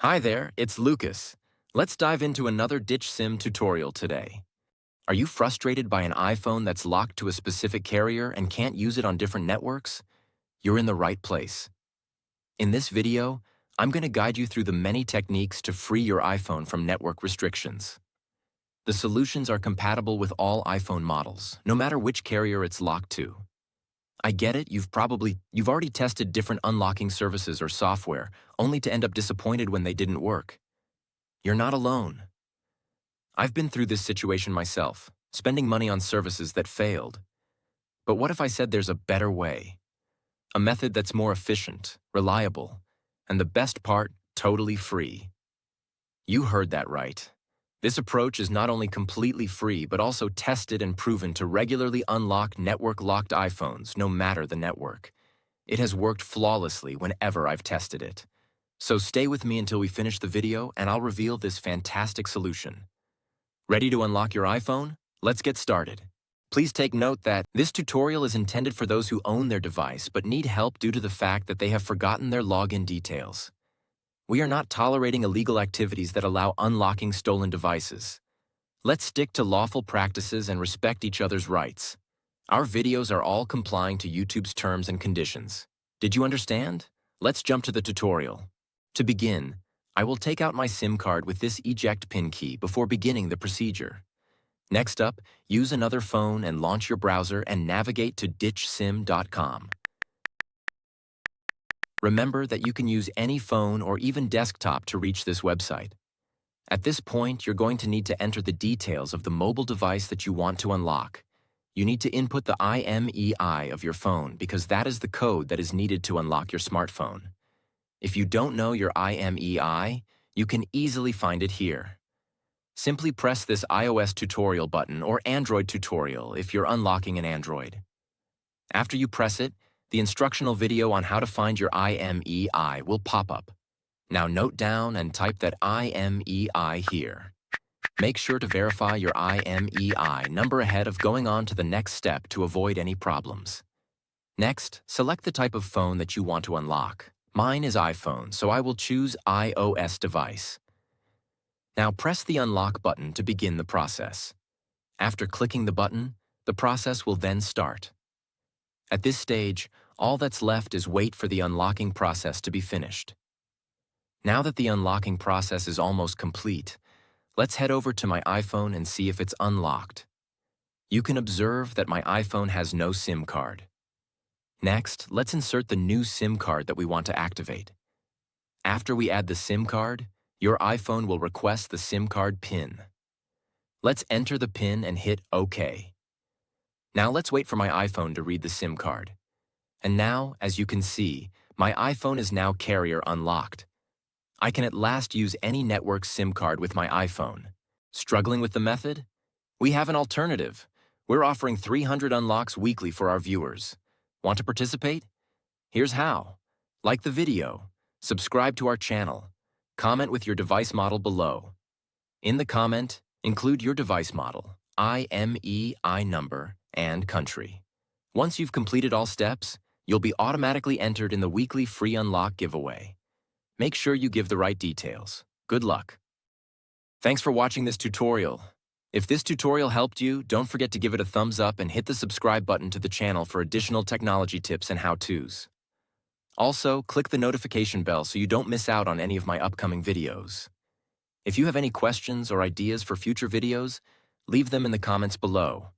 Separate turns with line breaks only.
Hi there, it's Lucas. Let's dive into another Ditch SIM tutorial today. Are you frustrated by an iPhone that's locked to a specific carrier and can't use it on different networks? You're in the right place. In this video, I'm going to guide you through the many techniques to free your iPhone from network restrictions. The solutions are compatible with all iPhone models, no matter which carrier it's locked to. I get it, you've already tested different unlocking services or software, only to end up disappointed when they didn't work. You're not alone. I've been through this situation myself, spending money on services that failed. But what if I said there's a better way? A method that's more efficient, reliable, and the best part, totally free. You heard that right. This approach is not only completely free, but also tested and proven to regularly unlock network-locked iPhones, no matter the network. It has worked flawlessly whenever I've tested it. So stay with me until we finish the video and I'll reveal this fantastic solution. Ready to unlock your iPhone? Let's get started. Please take note that this tutorial is intended for those who own their device but need help due to the fact that they have forgotten their login details. We are not tolerating illegal activities that allow unlocking stolen devices. Let's stick to lawful practices and respect each other's rights. Our videos are all complying to YouTube's terms and conditions. Did you understand? Let's jump to the tutorial. To begin, I will take out my SIM card with this eject pin key before beginning the procedure. Next up, use another phone and launch your browser and navigate to ditchsim.com. Remember that you can use any phone or even desktop to reach this website. At this point, you're going to need to enter the details of the mobile device that you want to unlock. You need to input the IMEI of your phone because that is the code that is needed to unlock your smartphone. If you don't know your IMEI, you can easily find it here. Simply press this iOS tutorial button or Android tutorial if you're unlocking an Android. After you press it, the instructional video on how to find your IMEI will pop up. Now note down and type that IMEI here. Make sure to verify your IMEI number ahead of going on to the next step to avoid any problems. Next, select the type of phone that you want to unlock. Mine is iPhone, so I will choose iOS device. Now press the unlock button to begin the process. After clicking the button, the process will then start. At this stage, all that's left is wait for the unlocking process to be finished. Now that the unlocking process is almost complete, let's head over to my iPhone and see if it's unlocked. You can observe that my iPhone has no SIM card. Next, let's insert the new SIM card that we want to activate. After we add the SIM card, your iPhone will request the SIM card PIN. Let's enter the PIN and hit OK. Now let's wait for my iPhone to read the SIM card. And now, as you can see, my iPhone is now carrier unlocked. I can at last use any network SIM card with my iPhone. Struggling with the method? We have an alternative. We're offering 300 unlocks weekly for our viewers. Want to participate? Here's how. Like the video, subscribe to our channel, comment with your device model below. In the comment, include your device model, IMEI number, and country. Once you've completed all steps, you'll be automatically entered in the weekly free unlock giveaway. Make sure you give the right details. Good luck. Thanks for watching this tutorial. If this tutorial helped you, don't forget to give it a thumbs up and hit the subscribe button to the channel for additional technology tips and how-tos. Also, click the notification bell so you don't miss out on any of my upcoming videos. If you have any questions or ideas for future videos, leave them in the comments below.